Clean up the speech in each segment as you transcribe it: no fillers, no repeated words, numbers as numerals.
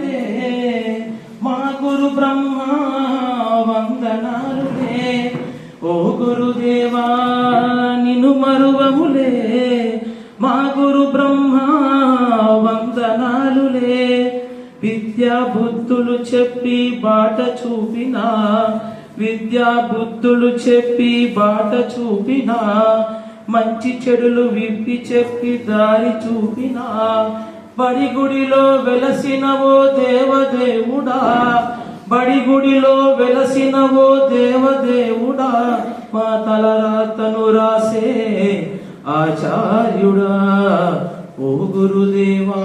వందనాలులే మా గురు బ్రహ్మ వందనాలులే ఓ గురుదేవా నిన్ను మరువములే మా గురు బ్రహ్మ వందనాలులే విద్యా బుద్ధులు చెప్పి బాట చూపినా విద్యా బుద్ధులు చెప్పి బాట చూపినా మంచి చెడులు విప్పి చెప్పి దారి చూపినా బడి గుడిలో వెలసినవో దేవదేవుడా బడి గుడిలో వెలసినవో దేవదేవుడా మా తలరాతను రాసే ఆచార్యుడా ఓ గురుదేవా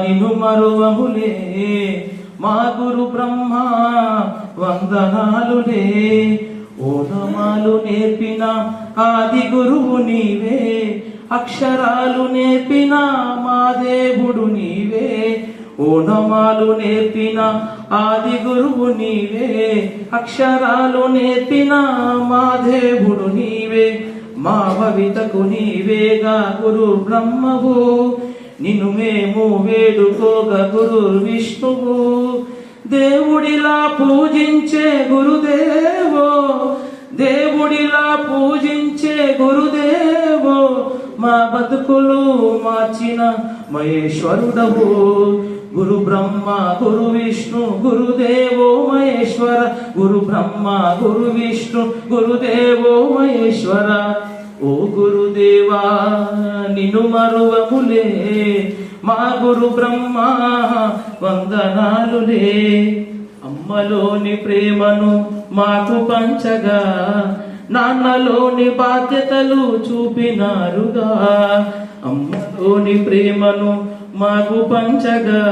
నిన్ను మరువములే మా గురు బ్రహ్మ వందనాలులే ఓనమాలు నేర్పిన ఆది గురువు నీవే అక్షరాలు నేర్పిన మా దేవుడు నీవే ఓనమాలు నేర్పిన ఆది గురువు నీవే అక్షరాలు నేర్పిన మా దేవుడు నీవే మా భవితకు నీవేగా గురు బ్రహ్మవు నిన్ను మేము వేడుకోగా గురు విష్ణువు దేవుడిలా పూజించే గురుదేవో దేవుడిలా పూజించే గురుదేవో మా బతుకులు మార్చిన మహేశ్వరుడవు గురు బ్రహ్మ గురు విష్ణు గురుదేవో మహేశ్వర గురు బ్రహ్మ గురు విష్ణు గురుదేవో మహేశ్వర ఓ గురుదేవా నిన్ను మరువములే మా గురు బ్రహ్మ వందనాలులే అమ్మలోని ప్రేమను మాకు పంచగా నాన్నలోని బాధ్యతలు చూపినారుగా అమ్మలోని ప్రేమను మాకు పంచగా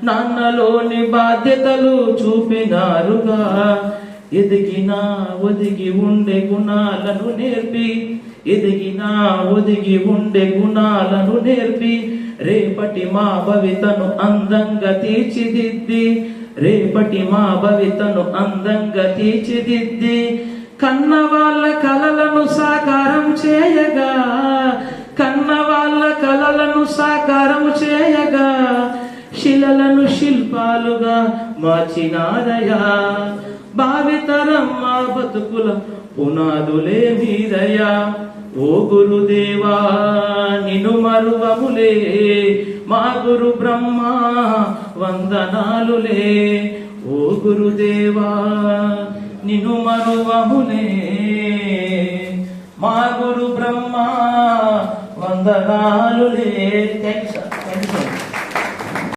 నాన్నలోని బాధ్యతలు చూపినారుగా ఎదిగినా ఒదిగి ఉండే గుణాలను నేర్పి ఎదిగినా ఒదిగి ఉండే గుణాలను నేర్పి రేపటి మా భవితను అందంగా తీర్చిదిద్ది రేపటి మా భవితను అందంగా తీర్చిదిద్ది కన్న వాళ్ళ కలలను సాకారం చేయగా కన్న వాళ్ళ కలలను సాకారం చేయగా శిలలను శిల్పాలుగా మార్చినారయా భావితరం మా బతుకుల పునాదులే మీరయా ఓ గురుదేవా నిన్ను మరువములే మా గురు బ్రహ్మ వందనాలులే ఓ గురుదేవా నిన్ను మరువములే మా గురు బ్రహ్మ వందనాలులే థ్యాంక్స్